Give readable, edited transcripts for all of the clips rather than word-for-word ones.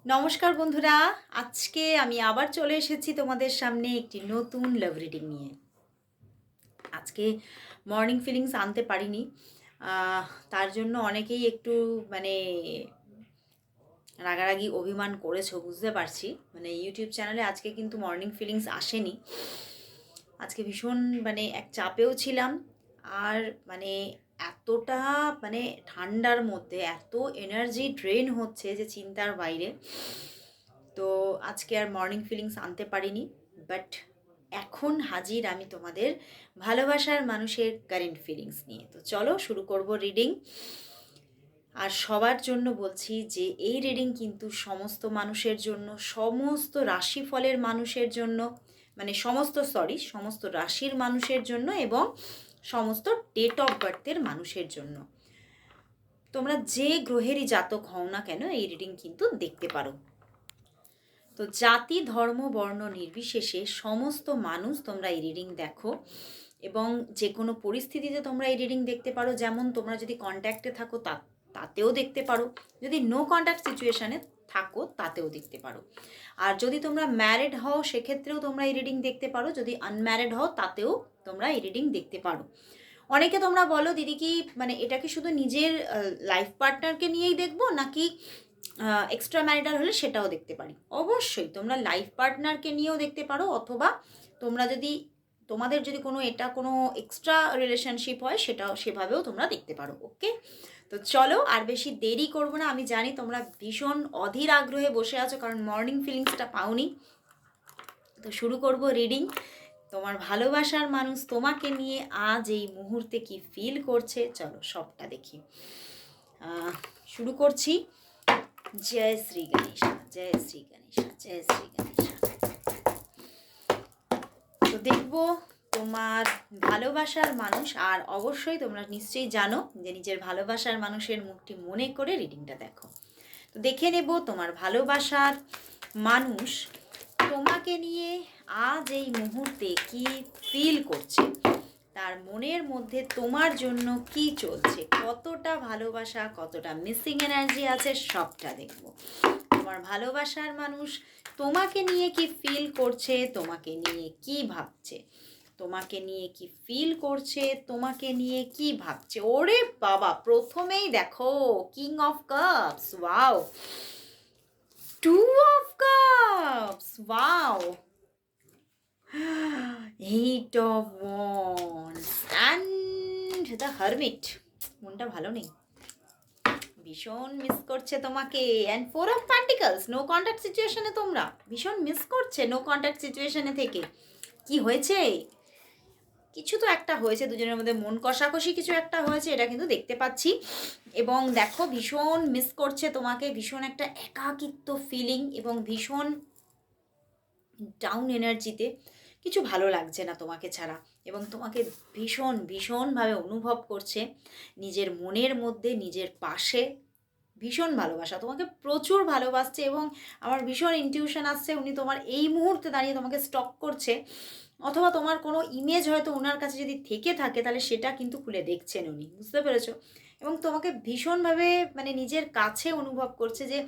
নমস্কার বন্ধুরা, আজকে আমি আবার চলে এসেছি তোমাদের সামনে একটি নতুন লাভ রিডিং নিয়ে। আজকে মর্নিং ফিলিংস আনতে পারিনি। আহ, তার জন্য অনেকেই একটু মানে রাগারাগি অভিমান করেছো, বুঝতে পারছি। মানে ইউটিউব চ্যানেলে আজকে কিন্তু মর্নিং ফিলিংস আসেনি। আজকে ভীষণ এক চাপেও ছিলাম। আর মানে এতটা ঠান্ডার মধ্যে এত এনার্জি ড্রেন হচ্ছে যে চিন্তার বাইরে। তো আজকে আর মর্নিং ফিলিংস আনতে পারিনি, বাট এখন হাজির আমি তোমাদের ভালোবাসার মানুষের কারেন্ট ফিলিংস নিয়ে। তো চলো শুরু করব রিডিং। আর সবার জন্য বলছি যে এই রিডিং কিন্তু সমস্ত মানুষের জন্য, সমস্ত রাশিফলের মানুষের জন্য, সমস্ত রাশির মানুষের জন্য এবং সমস্ত ডেট অফ বার্থের মানুষের জন্য। তোমরা যে গ্রহেরই জাতক হও না কেন এই রিডিং কিন্তু দেখতে পারো। তো জাতি, ধর্ম, বর্ণ নির্বিশেষে সমস্ত মানুষ তোমরা এই রিডিং দেখো এবং যে কোনো পরিস্থিতিতে তোমরা এই রিডিং দেখতে পারো। যেমন তোমরা যদি কন্ট্যাক্টে থাকো তাতেও দেখতে পারো, যদি নো কন্ট্যাক্ট সিচুয়েশানে থাকো তাতেও দেখতে পারো। আর যদি তোমরা ম্যারিড হও সেক্ষেত্রেও তোমরা এই রিডিং দেখতে পারো, যদি আনম্যারিড হও তাতেও তোমরা এই রিডিং দেখতে পারো। অনেকে তোমরা বলো দিদি কি এটা কি শুধু নিজের লাইফ পার্টনারকে নিয়েই দেখবো নাকি এক্সট্রা ম্যারিটাল হলে সেটাও দেখতে পারি? অবশ্যই তোমরা লাইফ পার্টনারকে নিয়েও দেখতে পারো, অথবা তোমরা যদি তোমাদের যদি কোনো এক্সট্রা রিলেশনশিপ হয় সেটাও সেভাবেও তোমরা দেখতে পারো। ওকে, তো চলো আর বেশি দেরি করবো না। আমি জানি তোমরা ভীষণ অধীর আগ্রহে বসে আছো, কারণ মর্নিং ফিলিংসটা পাওনি। তো শুরু করব রিডিং। তোমার ভালোবাসার মানুষ তোমাকে নিয়ে আজ এই মুহূর্তে কি ফিল করছে, চলো সবটা দেখি। শুরু করছি। জয় শ্রী গণেশা, জয় শ্রী গণেশা, জয় শ্রী গণেশা। তো দেখবো তোমার ভালোবাসার মানুষ, আর অবশ্যই তোমরা নিশ্চয়ই জানো যে নিজের ভালোবাসার মানুষের মুখটি মনে করে রিডিংটা দেখো। তো দেখে নেব তোমার ভালোবাসার মানুষ তোমাকে নিয়ে আজ এই মুহূর্তে কি ফিল করছে, তার মনের মধ্যে তোমার জন্য কি চলছে, কতটা ভালোবাসা, কতটা মিসিং এনার্জি আছে, সবটা দেখব। তোমার ভালোবাসার মানুষ তোমাকে নিয়ে কি ফিল করছে, তোমাকে নিয়ে কি ভাবছে, তোমাকে নিয়ে কি ফিল করছে, তোমাকে নিয়ে কি ভাবছে। ওরে বাবা, প্রথমেই দেখো king of cups, wow, two of cups, wow, eight of wands and the hermit. মনটা ভালো নেই, ভীষণ মিস করছে তোমাকে। And four of pentacles, no contact সিচুয়েশনে তোমরা ভীষণ মিস করছে। নো কন্ট্যাক্ট সিচুয়েশনে থেকে কি হয়েছে? কিছু তো একটা হয়েছে, দুজনের মধ্যে মন কষাকষি কিছু একটা হয়েছে, এটা কিন্তু দেখতে পাচ্ছি। এবং দেখো ভীষণ মিস করছে তোমাকে, ভীষণ একটা একাকিত্ব ফিলিং এবং ভীষণ ডাউন এনার্জিতে, কিছু ভালো লাগছে না তোমাকে ছাড়া। এবং তোমাকে ভীষণ ভীষণভাবে অনুভব করছে নিজের মনের মধ্যে, নিজের পাশে। ভীষণ ভালোবাসা, তোমাকে প্রচুর ভালোবাসছে এবং আমার ভীষণ ইনটিউশন আসছে উনি তোমার এই মুহূর্তে দাঁড়িয়ে তোমাকে স্টক করছে, অথবা তোমার কোনো ইমেজ হয়তো ওনার কাছে যদি থেকে থাকে তাহলে সেটা কিন্তু খুলে দেখছেন উনি, বুঝতে পেরেছো? এবং তোমাকে ভীষণভাবে নিজের কাছে অনুভব করছে যে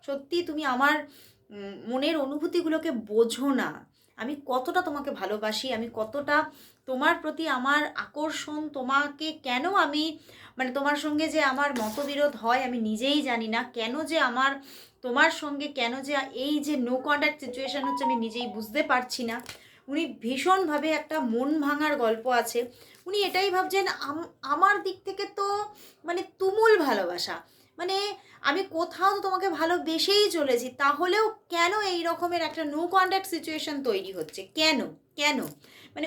সত্যি তুমি আমার মনের অনুভূতিগুলোকে বোঝো না, আমি কতটা তোমাকে ভালোবাসি, আমি কতটা তোমার প্রতি আমার আকর্ষণ, তোমাকে কেন আমি তোমার সঙ্গে যে আমার মতবিরোধ হয় আমি নিজেই জানি না, কেন যে আমার তোমার সঙ্গে কেন যে এই যে নো কন্ট্যাক্ট সিচুয়েশান হচ্ছে আমি নিজেই বুঝতে পারছি না। উনি ভীষণভাবে একটা মন ভাঙার গল্প আছে। উনি এটাই ভাবছেন আমার দিক থেকে তো তুমুল ভালোবাসা, আমি কোথাও তো তোমাকে ভালোবেসেই চলেছি, তাহলেও কেন এই রকমের একটা নো কন্ট্যাক্ট সিচুয়েশন তৈরি হচ্ছে, কেন কেন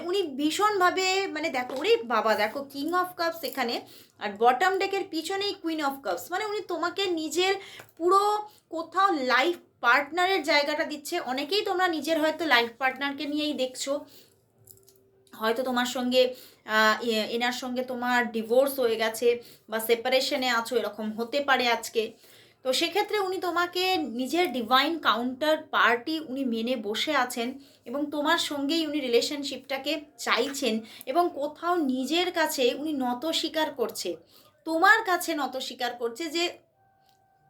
উনি ভীষণভাবে দেখো, ওরে বাবা, দেখো কিং অফ কাপস এখানে, আর বটম ডেকের পিছনেই কুইন অফ কাপস। উনি তোমাকে নিজের পুরো কোথাও লাইফ পার্টনারের জায়গাটা দিচ্ছে। অনেকেই তোমরা নিজের হয়তো লাইফ পার্টনারকে নিয়েই দেখছো, হয়তো তোমার সঙ্গে এনার সঙ্গে তোমার ডিভোর্স হয়ে গেছে বা সেপারেশনে আছো, এরকম হতে পারে আজকে। তো সেক্ষেত্রে উনি তোমাকে নিজের ডিভাইন কাউন্টার পার্টি উনি মেনে বসে আছেন এবং তোমার সঙ্গেই উনি রিলেশনশিপটাকে চাইছেন এবং কোথাও নিজের কাছে উনি নত স্বীকার করছে, তোমার কাছে নত স্বীকার করছে যে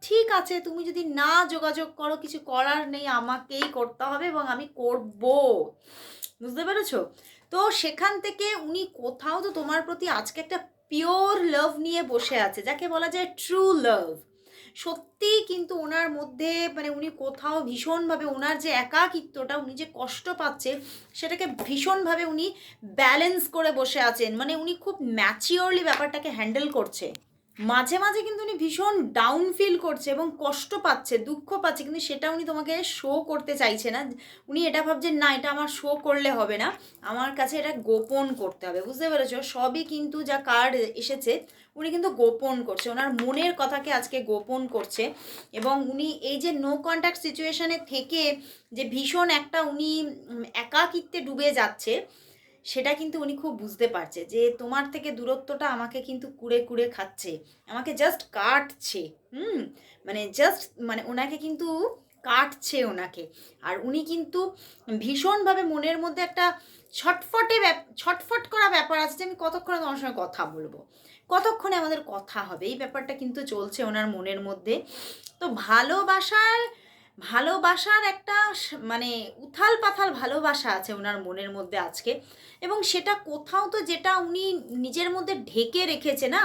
ঠিক আছে, তুমি যদি না যোগাযোগ করো, কিছু করার নেই, আমাকেই করতে হবে এবং আমি করব, বুঝতে পেরেছো? তো সেখান থেকে উনি কোথাও তো তোমার প্রতি আজকে একটা পিওর লাভ নিয়ে বসে আছে, যাকে বলা যায় ট্রু লাভ। সত্যিই কিন্তু ওনার মধ্যে মানে উনি কোথাও ভীষণভাবে ওনার যে একাকিত্বটা, উনি যে কষ্ট পাচ্ছে সেটাকে ভীষণভাবে উনি ব্যালেন্স করে বসে আছেন। মানে উনি খুব ম্যাচিওরলি ব্যাপারটাকে হ্যান্ডেল করছে। মাঝে মাঝে কিন্তু উনি ভীষণ ডাউন ফিল করছে এবং কষ্ট পাচ্ছে, দুঃখ পাচ্ছে, কিন্তু সেটা উনি তোমাকে শো করতে চাইছে না। উনি এটা ভাবছেন না, এটা আমার শো করলে হবে না, আমার কাছে এটা গোপন করতে হবে। বুঝতে পেরেছো? সবই কিন্তু যা কার্ড এসেছে উনি কিন্তু গোপন করছে, ওনার মনের কথাকে আজকে গোপন করছে। এবং উনি এই যে নো কন্ট্যাক্ট সিচুয়েশনে থেকে যে ভীষণ একটা উনি একাকিত্বে ডুবে যাচ্ছে, সেটা কিন্তু উনি খুব বুঝতে পারছে যে তোমার থেকে দূরত্বটা আমাকে কিন্তু কুড়ে কুড়ে খাচ্ছে, আমাকে জাস্ট কাটছে। হুম, মানে জাস্ট মানে ওনাকে কিন্তু কাটছে ওনাকে। আর উনি কিন্তু ভীষণভাবে মনের মধ্যে একটা ছটফট করা ব্যাপার আছে যে আমি কতক্ষণে তোমার সঙ্গে কথা বলবো, কতক্ষণে আমাদের কথা হবে, এই ব্যাপারটা কিন্তু চলছে ওনার মনের মধ্যে। তো ভালোবাসার একটা মানে উথাল পাথাল ভালোবাসা আছে ওনার মনের মধ্যে আজকে। এবং সেটা কোথাও তো যেটা উনি নিজের মধ্যে ঢেকে রেখেছে না,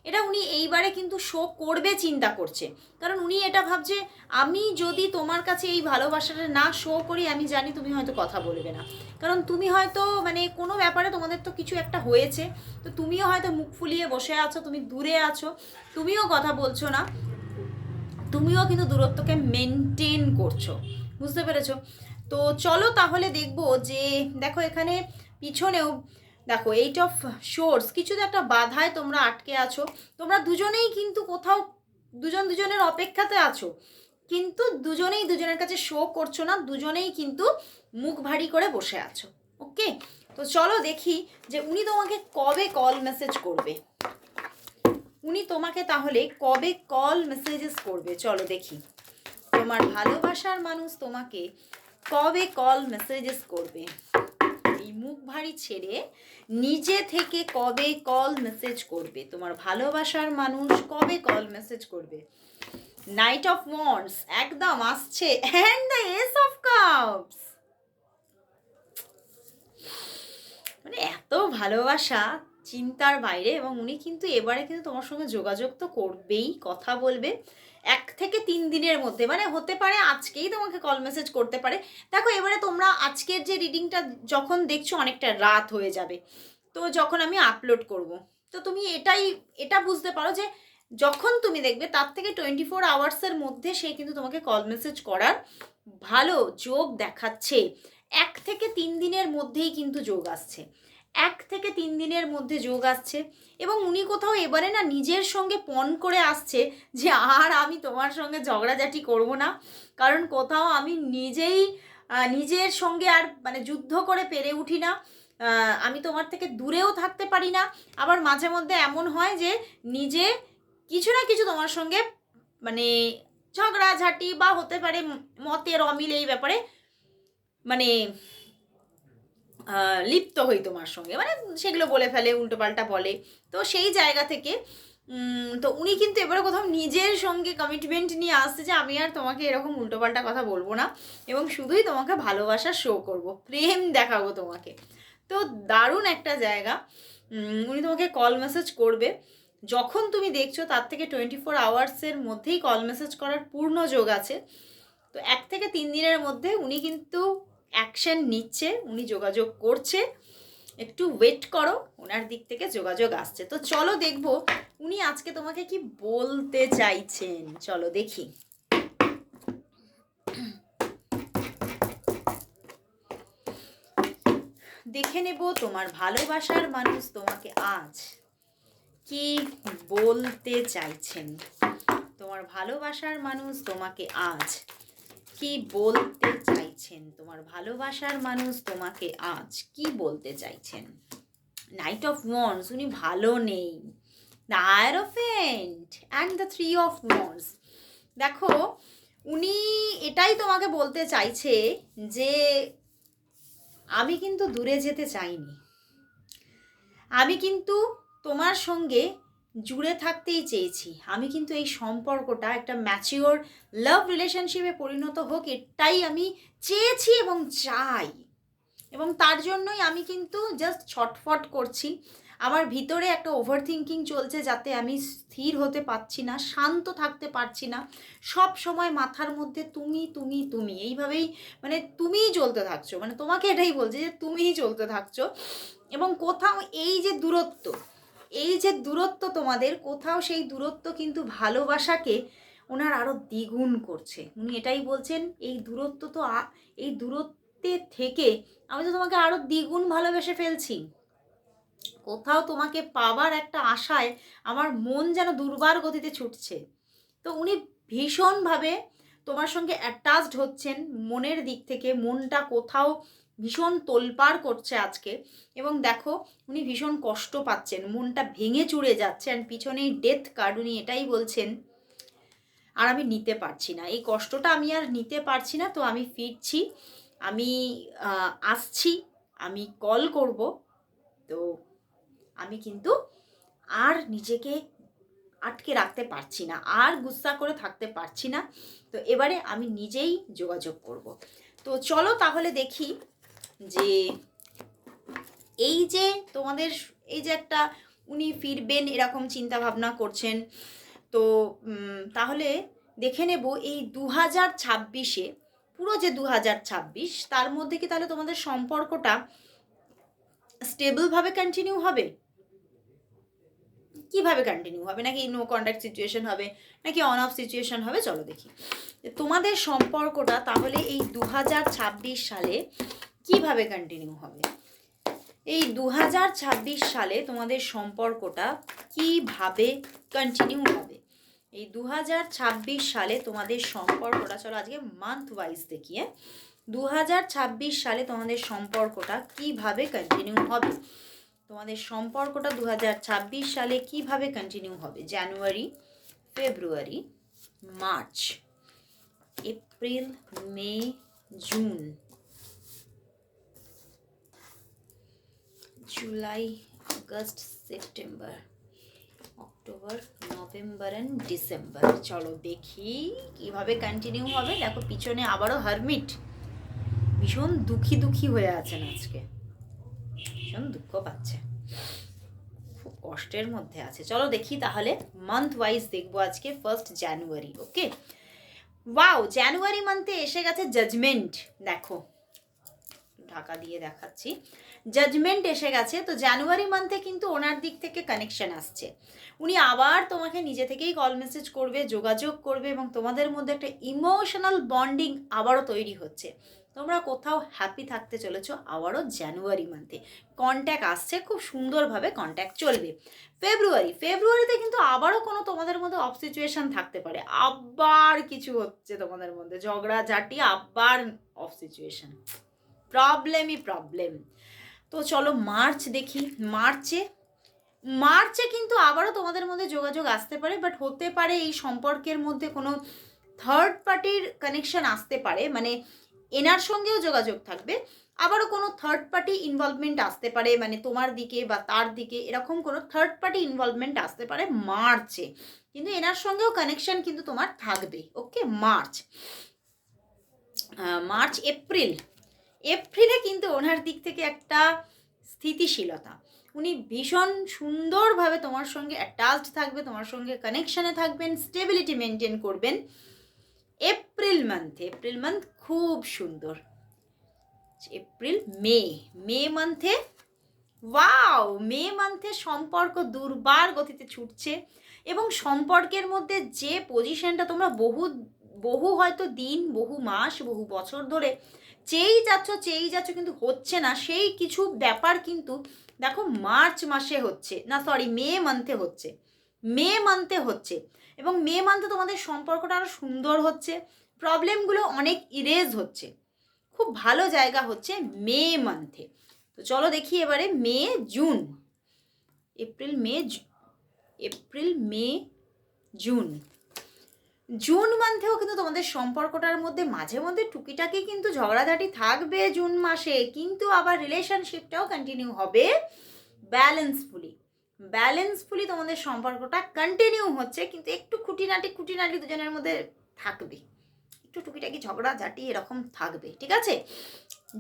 এটা উনি এইবারে কিন্তু শো করবে চিন্তা করছে। কারণ উনি এটা ভাবছে আমি যদি তোমার কাছে এই ভালোবাসাটা না শো করি, আমি জানি তুমি হয়তো কথা বলবে না। কারণ তুমি হয়তো মানে কোনো ব্যাপারে তোমাদের তো কিছু একটা হয়েছে, তো তুমিও হয়তো মুখ ফুলিয়ে বসে আছো, তুমি দূরে আছো, তুমিও কথা বলছো না, তুমিও কিন্তু দূরত্বকে মেনটেন করছো। বুঝতে পেরেছো? তো চলো তাহলে দেখবো যে দেখো এখানে পিছনেও দেখো 8 অফ শোর্স, কিছু তো একটা বাধায় তোমরা আটকে আছো। তোমরা দুজনেই কিন্তু কোথাও দুজনের অপেক্ষাতে আছো, কিন্তু দুজনেই দুজনের কাছে শো করছো না, দুজনেই কিন্তু মুখ ভারী করে বসে আছো। ওকে, তো চলো দেখি যে উনি তোমাকে কবে কল মেসেজ করবে, উনি তোমাকে তাহলে কবে কল মেসেজেস করবে। চলো দেখি তোমার ভালোবাসার মানুষ তোমাকে কবে কল মেসেজেস করবে, এই মুখ ভারী ছেড়ে নিজে থেকে কবে কল মেসেজ করবে, তোমার ভালোবাসার মানুষ কবে কল মেসেজ করবে। নাইট অফ ওয়ান্ডস একদম আসছে, and the S of cups. মানে এত ভালোবাসা চিন্তার বাইরে। এবং উনি কিন্তু এবারে কিন্তু তোমার সঙ্গে যোগাযোগ তো করবেই, কথা বলবে 1 থেকে 3 দিনের মধ্যে। মানে হতে পারে আজকেই তোমাকে কল মেসেজ করতে পারে। দেখো এবারে তোমরা আজকের যে রিডিংটা যখন দেখছো অনেকটা রাত হয়ে যাবে, তো যখন আমি আপলোড করব, তো তুমি এটা বুঝতে পারো যে যখন তুমি দেখবে তার থেকে 24 আওয়ার্সের মধ্যে সে কিন্তু তোমাকে কল মেসেজ করার ভালো যোগ দেখাচ্ছে। 1 থেকে 3 দিনের মধ্যেই কিন্তু যোগ আসছে, 1 থেকে 3 দিনের মধ্যে যোগ আসছে। এবং উনি কোথাও এবারে না নিজের সঙ্গে পণ করে আসছে যে আর আমি তোমার সঙ্গে ঝগড়াঝাটি করব না, কারণ কোথাও আমি নিজের সঙ্গে আর মানে যুদ্ধ করে পেরে উঠি না। আমি তোমার থেকে দূরেও থাকতে পারি না, আবার মাঝে মধ্যে এমন হয় যে নিজে কিছু না কিছু তোমার সঙ্গে মানে ঝগড়াঝাটি বা হতে পারে মতের অমিল এই ব্যাপারে মানে লিপ্ত হই তোমার সঙ্গে, মানে সেগুলো বলে ফেলে, উল্টোপাল্টা বলে। তো সেই জায়গা থেকে তো উনি কিন্তু এবারে কোথাও নিজের সঙ্গে কমিটমেন্ট নিয়ে আসছে যে আমি আর তোমাকে এরকম উল্টোপাল্টা কথা বলবো না, এবং শুধুই তোমাকে ভালোবাসা শো করব, প্রেম দেখাবো তোমাকে। তো দারুণ একটা জায়গা। উনি তোমাকে কল মেসেজ করবে যখন তুমি দেখছো তার থেকে 24 আওয়ার্সের মধ্যেই কল মেসেজ করার পূর্ণ যোগ আছে। তো 1 থেকে 3 দিনের মধ্যে উনি কিন্তু অ্যাকশন নিচ্ছে, উনি যোগাযোগ করছে, একটু ওয়েট করো, ওনার দিক থেকে যোগাযোগ আসছে। তো চলো দেখবো উনি আজকে তোমাকে কি বলতে চাইছেন, চলো দেখি। দেখে নেব তোমার ভালোবাসার মানুষ তোমাকে আজ কি বলতে চাইছেন, তোমার ভালোবাসার মানুষ তোমাকে আজ কি বলতে চাইছেন, তোমার ভালোবাসার মানুষ তোমাকে আজ কি বলতে চাইছেন। নাইট অফ ওয়ান্ডস, উনি ভালো নেই, the hierophant and the 3 of wands. দেখো উনি এটাই তোমাকে বলতে চাইছে যে আমি কিন্তু দূরে যেতে চাইনি, আমি কিন্তু তোমার সঙ্গে জুড়ে থাকতেই চেয়েছি। আমি কিন্তু এই সম্পর্কটা একটা ম্যাচিওর লাভ রিলেশনশিপে পরিণত হোক, এটাই আমি চেয়েছি এবং চাই। এবং তার জন্যই আমি কিন্তু জাস্ট ছটফট করছি। আমার ভিতরে একটা ওভার থিঙ্কিং চলছে, যাতে আমি স্থির হতে পারছি না, শান্ত থাকতে পারছি না। সব সময় মাথার মধ্যে তুমি তুমি তুমি এইভাবেই, মানে তুমিই চলতে থাকছো, মানে তোমাকে এটাই বলছে যে তুমিই চলতে থাকছো। এবং কোথাও এই যে দূরত্ব, এই যে দূরত্ব তোমাদের, কোথাও সেই দূরত্ব কিন্তু ভালোবাসাকে ওনার আরও দ্বিগুণ করছে। উনি এটাই বলছেন, এই দূরত্ব তো এই দূরত্বে থেকে আমি তো তোমাকে আরও দ্বিগুণ ভালোবেসে ফেলছি। কোথাও তোমাকে পাওয়ার একটা আশায় আমার মন যেন দুর্বার গতিতে ছুটছে। তো উনি ভীষণভাবে তোমার সঙ্গে অ্যাটাচড হচ্ছেন মনের দিক থেকে, মনটা কোথাও ভীষণ তোলপাড় করছে আজকে। এবং দেখো উনি ভীষণ কষ্ট পাচ্ছেন, মনটা ভেঙে চুড়ে যাচ্ছে। অ্যান্ড পিছনেই ডেথ কার্ড, উনি এটাই বলছেন, আর আমি নিতে পারছি না এই কষ্টটা, আমি আর নিতে পারছি না। তো আমি ফিরছি, আমি আসছি, আমি কল করব। তো আমি কিন্তু আর নিজেকে আটকে রাখতে পারছি না, আর গুস্সা করে থাকতে পারছি না। তো এবারে আমি নিজেই যোগাযোগ করব। তো চলো তাহলে দেখি যে এই যে তোমাদের এই যে একটা উনি ফিরবেন এরকম চিন্তা ভাবনা করছেন। তো তাহলে দেখে নেব এই 2026-এ, পুরো যে 2026 তার মধ্যে কি তাহলে তোমাদের সম্পর্কটা স্টেবলভাবে কন্টিনিউ হবে, কিভাবে কন্টিনিউ হবে, নাকি নো কন্ট্যাক্ট সিচুয়েশন হবে, নাকি অন অফ সিচুয়েশন হবে। চলো দেখি তোমাদের সম্পর্কটা তাহলে এই 2026 সালে কিভাবে কন্টিনিউ হবে। এই 2026 সালে তোমাদের সম্পর্কটা কিভাবে কন্টিনিউ হবে। এই 2026 সালে তোমাদের সম্পর্কটা, চলো আজকে মান্থ ওয়াইজ দেখি। 2026 সালে তোমাদের সম্পর্কটা কিভাবে কন্টিনিউ হবে। তোমাদের সম্পর্কটা 2026 সালে কিভাবে কন্টিনিউ হবে। January, February, March, April, May, June, July, August, September, October, November and December. চলো দেখি কিভাবে কন্টিনিউ হবে। দেখো পিছনে আবারও হারমিট, ভীষণ দুঃখী হয়ে আছেন আজকে, ভীষণ দুঃখ পাচ্ছে, খুব কষ্টের মধ্যে আছে। চলো দেখি তাহলে মান্থ ওয়াইজ দেখবো আজকে। ফার্স্ট জানুয়ারি, ওকে। ওয়াও, জানুয়ারি মান্থে এসে গেছে জাজমেন্ট। দেখো ঢাকা দিয়ে দেখাচ্ছি, জাজমেন্ট এসে গেছে। তো জানুয়ারি মান্থে কিন্তু ওনার দিক থেকে কানেকশন আসছে, উনি আবার তোমাকে নিজে থেকেই কল মেসেজ করবে, যোগাযোগ করবে, এবং তোমাদের মধ্যে একটা ইমোশনাল বন্ডিং আবারও তৈরি হচ্ছে। তোমরা কোথাও হ্যাপি থাকতে চলেছো আবারও জানুয়ারি মান্থে। কন্ট্যাক্ট আসছে, খুব সুন্দরভাবে কন্ট্যাক্ট চলবে। ফেব্রুয়ারিতে কিন্তু আবারও কোনো তোমাদের মধ্যে অফ সিচুয়েশন থাকতে পারে, আবার কিছু হচ্ছে তোমাদের মধ্যে, ঝগড়াঝাটি, আবার অফ সিচুয়েশন, প্রবলেম। তো চলো মার্চ দেখি। মার্চে কিন্তু আবারও তোমাদের মধ্যে যোগাযোগ আসতে পারে, বাট হতে পারে এই সম্পর্কের মধ্যে কোনো থার্ড পার্টির কানেকশন আসতে পারে, মানে এনার সঙ্গেও যোগাযোগ থাকবে, আবারও কোনো থার্ড পার্টি ইনভলভমেন্ট আসতে পারে, মানে তোমার দিকে বা তার দিকে এরকম কোনো থার্ড পার্টি ইনভলভমেন্ট আসতে পারে মার্চে। কিন্তু এনার সঙ্গেও কানেকশন কিন্তু তোমার থাকবে, ওকে। মার্চ, এপ্রিলে কিন্তু ওনার দিক থেকে একটা স্থিতিশীলতা, উনি ভীষণ সুন্দরভাবে তোমার সঙ্গে অ্যাটাচড থাকবে, তোমার সঙ্গে কানেকশানে থাকবেন, স্টেবিলিটি মেনটেন করবেন। এপ্রিল মান্থ খুব সুন্দর। এপ্রিল, মে মান্থে, ওয়াও, মে মান্থে সম্পর্ক দুর্বার গতিতে ছুটছে। এবং সম্পর্কের মধ্যে যে পজিশনটা তোমরা বহু হয়তো দিন, বহু মাস, বহু বছর ধরে চেয়েই যাচ্ছ কিন্তু হচ্ছে না, সেই কিছু ব্যাপার কিন্তু দেখো মার্চ মাসে হচ্ছে, না সরি মে মান্থে হচ্ছে। এবং মে মান্থে তোমাদের সম্পর্কটা আরও সুন্দর হচ্ছে, প্রবলেমগুলো অনেক ইরেজ হচ্ছে, খুব ভালো জায়গা হচ্ছে মে মান্থে। তো চলো দেখি এবারে মে, জুন, এপ্রিল, মে, জুন মান্থেও কিন্তু তোমাদের সম্পর্কটার মধ্যে মাঝে মধ্যে টুকিটাকি কিন্তু ঝগড়াঝাটি থাকবে জুন মাসে, কিন্তু আবার রিলেশনশিপটাও কন্টিনিউ হবে ব্যালেন্সফুলি। ব্যালেন্সফুলি তোমাদের সম্পর্কটা কন্টিনিউ হচ্ছে, কিন্তু একটু খুঁটিনাটি দুজনের মধ্যে থাকবে, একটু টুকিটাকি ঝগড়া ঝাঁটি এরকম থাকবে, ঠিক আছে।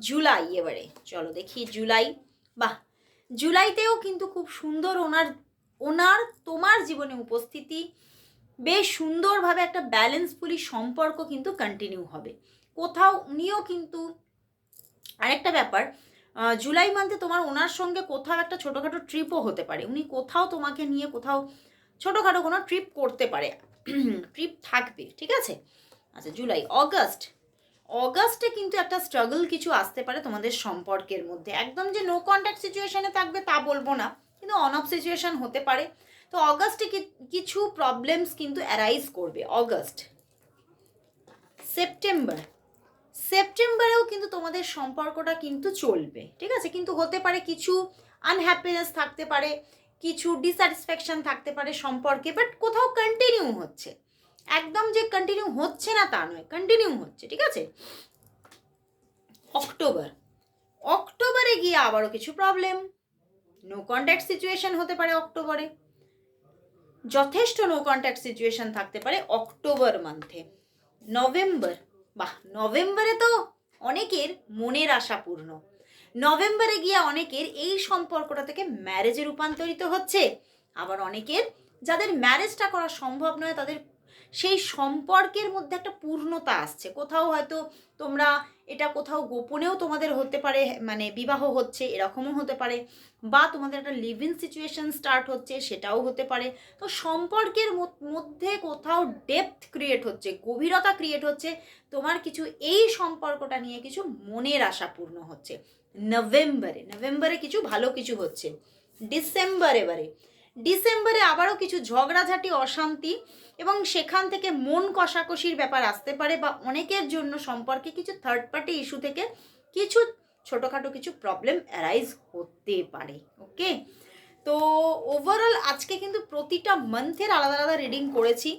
জুলাই, এবারে চলো দেখি জুলাই। বাহ, জুলাইতেও কিন্তু খুব সুন্দর ওনার তোমার জীবনে উপস্থিতি, বেশ সুন্দরভাবে একটা ব্যালেন্সফুলি সম্পর্ক কিন্তু কন্টিনিউ হবে কোথাও। উনিও কিন্তু আরেকটা ব্যাপার, জুলাই মান্থে তোমার ওনার সঙ্গে কোথাও একটা ছোটোখাটো ট্রিপও হতে পারে, উনি কোথাও তোমাকে নিয়ে কোথাও ছোটোখাটো কোনো ট্রিপ করতে পারে, ট্রিপ থাকবে, ঠিক আছে। আচ্ছা জুলাই, অগাস্টে কিন্তু একটা স্ট্রাগল কিছু আসতে পারে তোমাদের সম্পর্কের মধ্যে, একদম যে নো কন্ট্যাক্ট সিচুয়েশনে থাকবে তা বলবো না, কিন্তু অন অফ সিচুয়েশন হতে পারে। তো অগাস্টে কিছু প্রবলেমস কিন্তু অ্যারাইজ করবে অগাস্ট। সেপ্টেম্বরেও কিন্তু তোমাদের সম্পর্কটা কিন্তু চলবে, ঠিক আছে, কিন্তু হতে পারে কিছু আনহ্যাপিনেস থাকতে পারে, কিছু ডিস্যাটিসফ্যাকশন থাকতে পারে সম্পর্কে, বাট কোথাও কন্টিনিউ হচ্ছে, একদম যে কন্টিনিউ হচ্ছে না তা নয়, কন্টিনিউ হচ্ছে, ঠিক আছে। অক্টোবরে গিয়ে আবারও কিছু প্রবলেম, নো কন্ট্যাক্ট সিচুয়েশন হতে পারে অক্টোবরে, যথেষ্ট নো কন্ট্যাক্ট সিচুয়েশন থাকতে পারে অক্টোবর মান্থে। নভেম্বরে তো অনেকের মনের আশা পূর্ণ, নভেম্বরে গিয়ে অনেকের এই সম্পর্কটা থেকে ম্যারেজে রূপান্তরিত হচ্ছে, আবার অনেকের যাদের ম্যারেজটা করা সম্ভব নয় তাদের সেই সম্পর্কের মধ্যে একটা পূর্ণতা আসছে, কোথাও হয়তো তোমরা এটা কোথাও গোপনেও তোমাদের হতে পারে, মানে বিবাহ হচ্ছে এরকমও হতে পারে, বা তোমাদের একটা লিভ ইন সিচুয়েশন স্টার্ট হচ্ছে সেটাও হতে পারে। তো সম্পর্কের মধ্যে কোথাও ডেপথ ক্রিয়েট হচ্ছে, গভীরতা ক্রিয়েট হচ্ছে, তোমার কিছু এই সম্পর্কটা নিয়ে কিছু মনের আশা পূর্ণ হচ্ছে নভেম্বরে কিছু ভালো কিছু হচ্ছে। ডিসেম্বরে আবারও কিছু ঝগড়াঝাটি অশান্তি এবং সেখান থেকে মন কষাকষির ব্যাপার আসতে পারে, বা অনেকের জন্য সম্পর্কে কিছু থার্ড পার্টি ইস্যু থেকে কিছু ছোটোখাটো কিছু প্রবলেম অ্যারাইজ হতে পারে। ওকে, তো ওভারঅল আজকে কিন্তু প্রতিটা মান্থের আলাদা আলাদা রিডিং করেছি,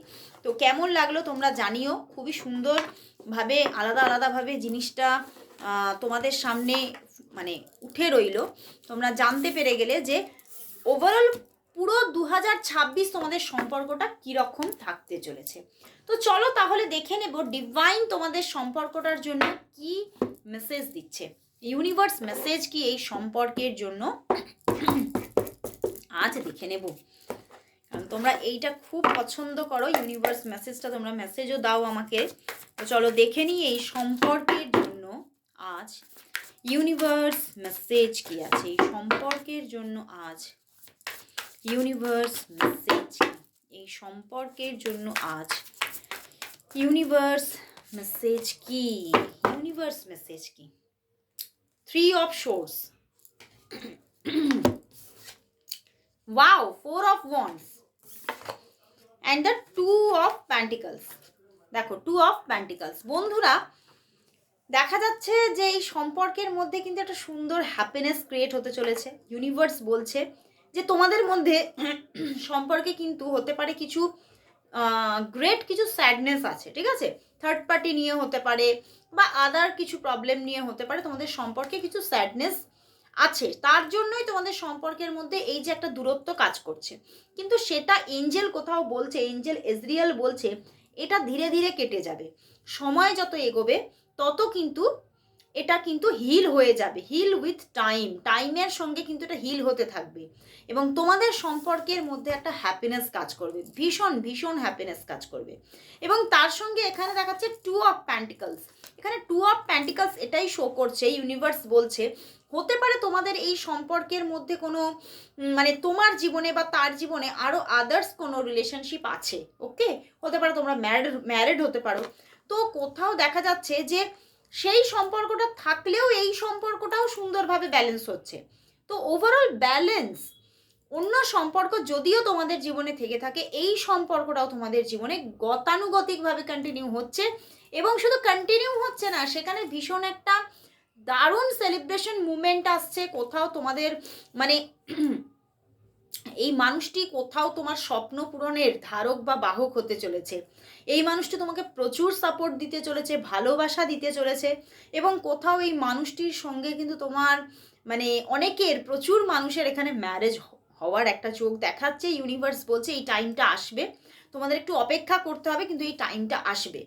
তো কেমন লাগলো তোমরা জানিও। খুবই সুন্দরভাবে আলাদাভাবে জিনিসটা তোমাদের সামনে মানে উঠে রইল, তোমরা জানতে পেরে গেলে যে ওভারঅল পুরো 2026 তোমাদের সম্পর্কটা কীরকম থাকতে চলেছে। তো চলো তাহলে দেখে নেব ডিভাইন তোমাদের সম্পর্কটার জন্য কি মেসেজ দিচ্ছে, ইউনিভার্স মেসেজ কি এই সম্পর্কের জন্য আজ দেখে নেব, কারণ তোমরা এইটা খুব পছন্দ করো, ইউনিভার্স মেসেজটা তোমরা মেসেজও দাও আমাকে। তো চলো দেখে নিই এই সম্পর্কের জন্য আজ ইউনিভার্স মেসেজ কি আছে, এই সম্পর্কের জন্য আজ ইউনিভার্স মেসেজ, এই সম্পর্কের জন্য আজ ইউনিভার্স মেসেজ কি, ইউনিভার্স মেসেজ কি। 3 of Swords, wow, 4 of Wands and the 2 of Pentacles। দেখো 2 of Pentacles, বন্ধুরা দেখা যাচ্ছে যে এই সম্পর্কের মধ্যে কিন্তু একটা সুন্দর হ্যাপিনেস ক্রিয়েট হতে চলেছে। ইউনিভার্স বলছে যে তোমাদের মধ্যে সম্পর্কে কিন্তু হতে পারে কিছু গ্রেট কিছু স্যাডনেস আছে, ঠিক আছে, থার্ড পার্টি নিয়ে হতে পারে বা আদার কিছু প্রবলেম নিয়ে হতে পারে, তোমাদের সম্পর্কে কিছু স্যাডনেস আছে, তার জন্যই তোমাদের সম্পর্কের মধ্যে এই যে একটা দূরত্ব কাজ করছে, কিন্তু সেটা এঞ্জেল কোথাও বলছে, এঞ্জেল এজরিয়েল বলছে এটা ধীরে ধীরে কেটে যাবে, সময় যত এগোবে তত কিন্তু এটা কিন্তু হিল হয়ে যাবে, হিল উইথ টাইমের সঙ্গে কিন্তু এটা হিল হতে থাকবে, এবং তোমাদের সম্পর্কের মধ্যে একটা হ্যাপিনেস কাজ করবে, ভীষণ হ্যাপিনেস কাজ করবে। এবং তার সঙ্গে এখানে দেখাচ্ছে 2 of Pentacles, এখানে 2 of Pentacles এটাই শো করছে, ইউনিভার্স বলছে হতে পারে তোমাদের এই সম্পর্কের মধ্যে কোনো মানে তোমার জীবনে বা তার জীবনে আরও আদার্স কোনো রিলেশনশিপ আছে, ওকে, হতে পারে তোমরা ম্যারিড হতে পারো। তো কোথাও দেখা যাচ্ছে যে সেই সম্পর্কটা থাকলেও এই সম্পর্কটাও সুন্দরভাবে ব্যালেন্স হচ্ছে। তো ওভারঅল ব্যালেন্স, অন্য সম্পর্ক যদিও তোমাদের জীবনে থেকে থাকে এই সম্পর্কটাও তোমাদের জীবনে গতানুগতিকভাবে কন্টিনিউ হচ্ছে, এবং শুধু কন্টিনিউ হচ্ছে না, সেখানে ভীষণ একটা দারুণ সেলিব্রেশন মুভমেন্ট আসছে, কোথাও তোমাদের মানে এই মানুষটি কোথাও তোমার স্বপ্ন পূরণের ধারক বা বাহক হতে চলেছে, এই মানুষটি তোমাকে প্রচুর সাপোর্ট দিতে চলেছে, ভালোবাসা দিতে চলেছে, এবং কোথাও এই মানুষটির সঙ্গে কিন্তু তোমার মানে অনেকের প্রচুর মানুষের এখানে ম্যারেজ হওয়ার একটা চোখ দেখাচ্ছে, ইউনিভার্স বলছে এই টাইমটা আসবে, তোমাদের একটু অপেক্ষা করতে হবে কিন্তু এই টাইমটা আসবে।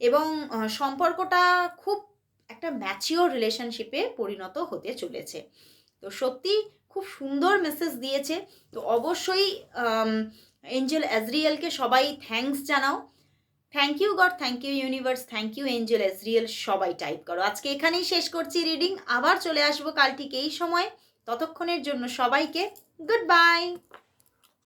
এবং সম্পর্কটা খুব একটা ম্যাচিওর রিলেশনশিপে পরিণত হতে চলেছে। তো সত্যি খুব সুন্দর মেসেজ দিয়েছে। তো অবশ্যই এঞ্জেল অ্যাজরিয়েলকে সবাই থ্যাঙ্কস জানাও। Thank you God, thank you universe, thank you angel Azrael, সবাই টাইপ করো। আজকে এখানেই শেষ করছি রিডিং, আবার চলে আসবো কাল ঠিক এই সময়। ততক্ষণের জন্য সবাইকে গুড বাই।